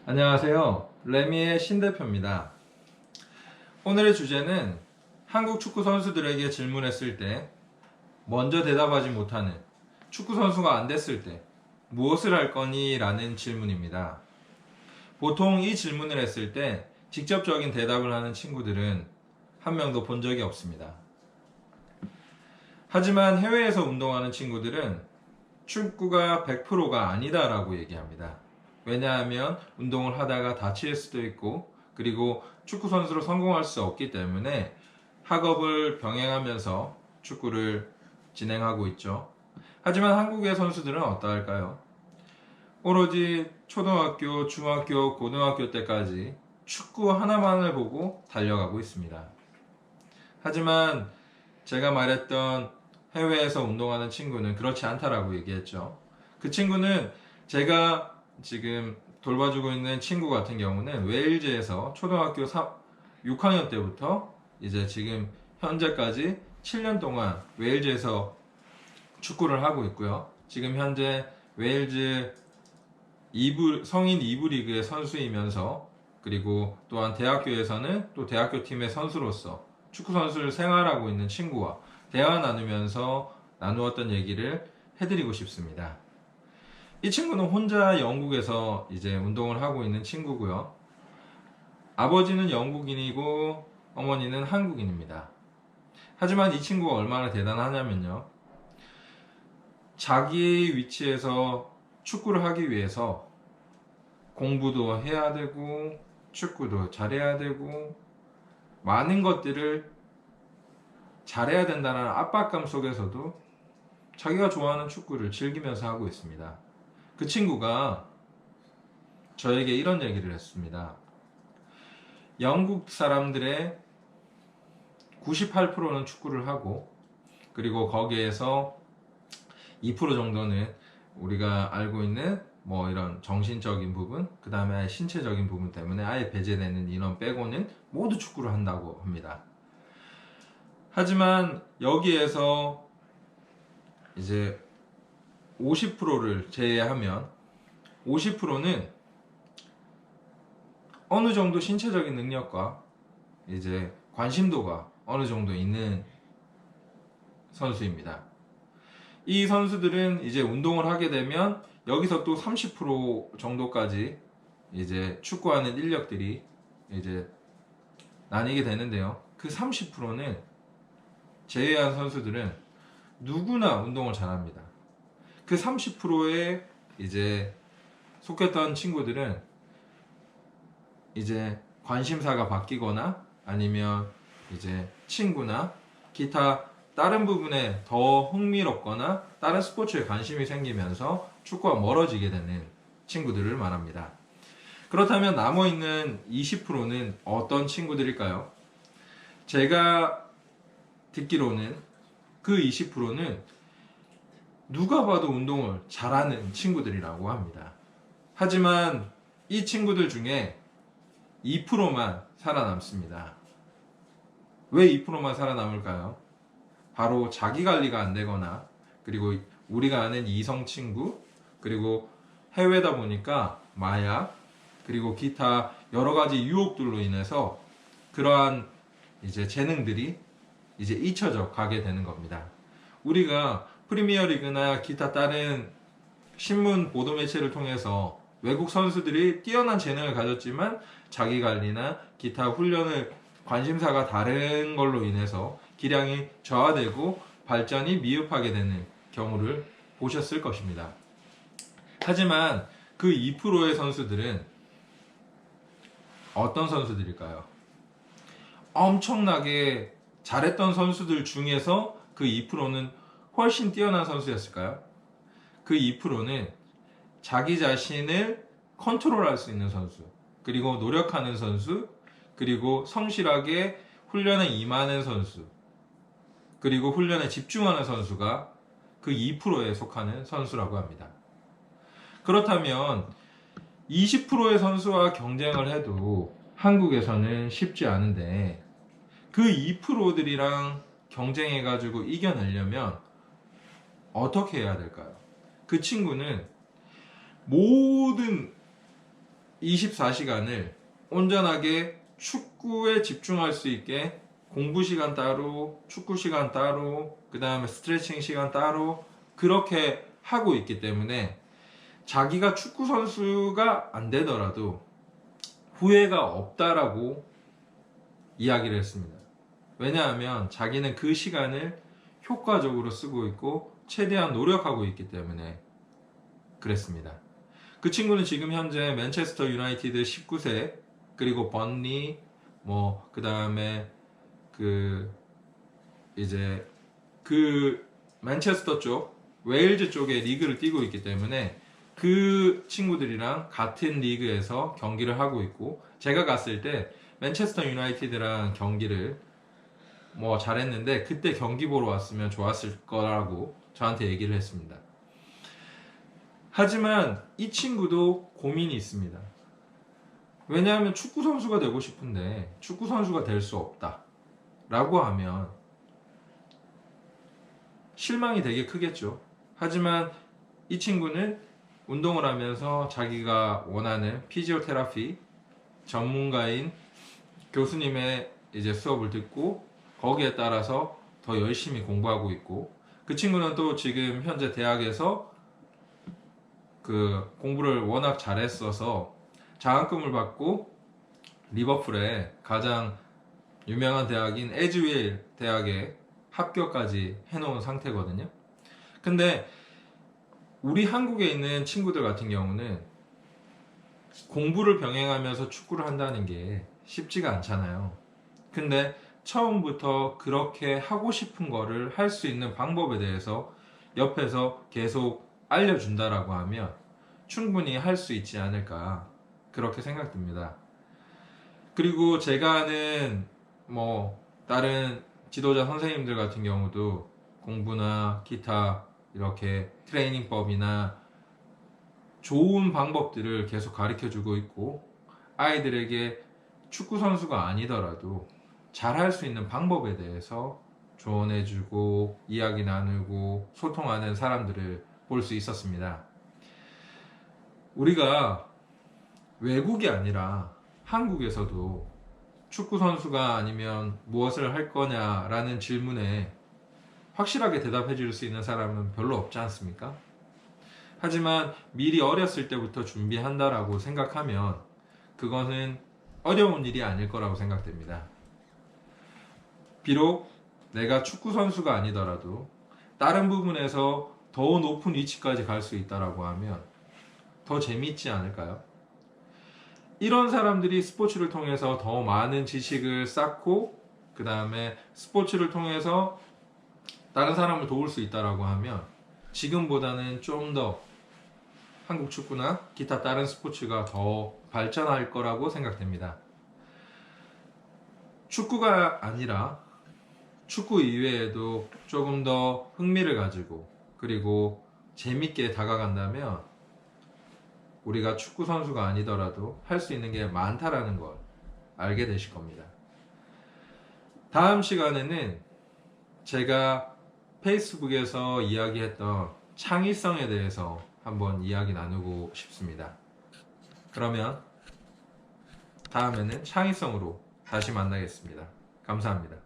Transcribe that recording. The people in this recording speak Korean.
안녕하세요. 레미의 신 대표입니다. 오늘의 주제는 한국 축구 선수들에게 질문했을 때 먼저 대답하지 못하는 축구 선수가 안 됐을 때 무엇을 할 거니? 라는 질문입니다. 보통 이 질문을 했을 때 직접적인 대답을 하는 친구들은 한 명도 본 적이 없습니다. 하지만 해외에서 운동하는 친구들은 축구가 100%가 아니다라고 얘기합니다. 왜냐하면 운동을 하다가 다칠 수도 있고, 그리고 축구 선수로 성공할 수 없기 때문에 학업을 병행하면서 축구를 진행하고 있죠. 하지만 한국의 선수들은 어떠할까요? 오로지 초등학교, 중학교, 고등학교 때까지 축구 하나만을 보고 달려가고 있습니다. 하지만 제가 말했던 해외에서 운동하는 친구는 그렇지 않다라고 얘기했죠. 그 친구는 제가 지금 돌봐주고 있는 친구 같은 경우는 웨일즈에서 초등학교 6학년 때부터 이제 지금 현재까지 7년 동안 웨일즈에서 축구를 하고 있고요. 지금 현재 웨일즈 성인 2부 리그의 선수이면서, 그리고 또한 대학교에서는 또 대학교 팀의 선수로서 축구 선수를 생활하고 있는 친구와 대화 나누면서 나누었던 얘기를 해드리고 싶습니다. 이 친구는 혼자 영국에서 이제 운동을 하고 있는 친구고요. 아버지는 영국인이고 어머니는 한국인입니다. 하지만 이 친구가 얼마나 대단하냐면요. 자기 위치에서 축구를 하기 위해서 공부도 해야 되고 축구도 잘해야 되고 많은 것들을 잘해야 된다는 압박감 속에서도 자기가 좋아하는 축구를 즐기면서 하고 있습니다. 그 친구가 저에게 이런 얘기를 했습니다. 영국 사람들의 98%는 축구를 하고, 그리고 거기에서 2% 정도는 우리가 알고 있는 뭐 이런 정신적인 부분, 그 다음에 신체적인 부분 때문에 아예 배제되는 인원 빼고는 모두 축구를 한다고 합니다. 하지만 여기에서 이제 50%를 제외하면 50%는 어느 정도 신체적인 능력과 이제 관심도가 어느 정도 있는 선수입니다. 이 선수들은 이제 운동을 하게 되면 여기서 또 30% 정도까지 이제 축구하는 인력들이 이제 나뉘게 되는데요. 그 30%는 제외한 선수들은 누구나 운동을 잘합니다. 그 30%에 이제 속했던 친구들은 이제 관심사가 바뀌거나 아니면 이제 친구나 기타 다른 부분에 더 흥미롭거나 다른 스포츠에 관심이 생기면서 축구와 멀어지게 되는 친구들을 말합니다. 그렇다면 남아있는 20%는 어떤 친구들일까요? 제가 듣기로는 그 20%는 누가 봐도 운동을 잘하는 친구들이라고 합니다. 하지만 이 친구들 중에 2%만 살아남습니다. 왜 2%만 살아남을까요? 바로 자기 관리가 안 되거나, 그리고 우리가 아는 이성 친구, 그리고 해외다 보니까 마약, 그리고 기타 여러 가지 유혹들로 인해서 그러한 이제 재능들이 이제 잊혀져 가게 되는 겁니다. 우리가 프리미어 리그나 기타 다른 신문 보도 매체를 통해서 외국 선수들이 뛰어난 재능을 가졌지만 자기 관리나 기타 훈련을 관심사가 다른 걸로 인해서 기량이 저하되고 발전이 미흡하게 되는 경우를 보셨을 것입니다. 하지만 그 2%의 선수들은 어떤 선수들일까요? 엄청나게 잘했던 선수들 중에서 그 2%는 훨씬 뛰어난 선수였을까요? 그 2%는 자기 자신을 컨트롤할 수 있는 선수, 그리고 노력하는 선수, 그리고 성실하게 훈련에 임하는 선수, 그리고 훈련에 집중하는 선수가 그 2%에 속하는 선수라고 합니다. 그렇다면 20%의 선수와 경쟁을 해도 한국에서는 쉽지 않은데 그 2%들이랑 경쟁해가지고 이겨내려면 어떻게 해야 될까요? 그 친구는 모든 24시간을 온전하게 축구에 집중할 수 있게 공부 시간 따로, 축구 시간 따로, 그 다음에 스트레칭 시간 따로 그렇게 하고 있기 때문에 자기가 축구 선수가 안 되더라도 후회가 없다라고 이야기를 했습니다. 왜냐하면 자기는 그 시간을 효과적으로 쓰고 있고 최대한 노력하고 있기 때문에 그랬습니다. 그 친구는 지금 현재 맨체스터 유나이티드 19세 그리고 번리 그 다음에 이제 맨체스터 쪽 웨일즈 쪽의 리그를 뛰고 있기 때문에 그 친구들이랑 같은 리그에서 경기를 하고 있고, 제가 갔을 때 맨체스터 유나이티드랑 경기를 잘했는데 그때 경기 보러 왔으면 좋았을 거라고 저한테 얘기를 했습니다. 하지만 이 친구도 고민이 있습니다. 왜냐하면 축구 선수가 되고 싶은데 축구 선수가 될 수 없다 라고 하면 실망이 되게 크겠죠. 하지만 이 친구는 운동을 하면서 자기가 원하는 피지오테라피 전문가인 교수님의 이제 수업을 듣고 거기에 따라서 더 열심히 공부하고 있고, 그 친구는 또 지금 현재 대학에서 공부를 워낙 잘했어서 장학금을 받고 리버풀의 가장 유명한 대학인 에즈윌 대학에 합격까지 해놓은 상태거든요. 근데 우리 한국에 있는 친구들 같은 경우는 공부를 병행하면서 축구를 한다는 게 쉽지가 않잖아요. 근데 처음부터 그렇게 하고 싶은 거를 할 수 있는 방법에 대해서 옆에서 계속 알려준다라고 하면 충분히 할 수 있지 않을까 그렇게 생각됩니다. 그리고 제가 아는 다른 지도자 선생님들 같은 경우도 공부나 기타 이렇게 트레이닝법이나 좋은 방법들을 계속 가르쳐 주고 있고, 아이들에게 축구 선수가 아니더라도 잘할 수 있는 방법에 대해서 조언해 주고 이야기 나누고 소통하는 사람들을 볼 수 있었습니다. 우리가 외국이 아니라 한국에서도 축구 선수가 아니면 무엇을 할 거냐라는 질문에 확실하게 대답해 줄 수 있는 사람은 별로 없지 않습니까? 하지만 미리 어렸을 때부터 준비한다라고 생각하면 그거는 어려운 일이 아닐 거라고 생각됩니다. 비록 내가 축구 선수가 아니더라도 다른 부분에서 더 높은 위치까지 갈 수 있다라고 하면 더 재미있지 않을까요? 이런 사람들이 스포츠를 통해서 더 많은 지식을 쌓고 그 다음에 스포츠를 통해서 다른 사람을 도울 수 있다라고 하면 지금보다는 좀 더 한국 축구나 기타 다른 스포츠가 더 발전할 거라고 생각됩니다. 축구가 아니라 축구 이외에도 조금 더 흥미를 가지고 그리고 재밌게 다가간다면 우리가 축구 선수가 아니더라도 할 수 있는 게 많다라는 걸 알게 되실 겁니다. 다음 시간에는 제가 페이스북에서 이야기했던 창의성에 대해서 한번 이야기 나누고 싶습니다. 그러면 다음에는 창의성으로 다시 만나겠습니다. 감사합니다.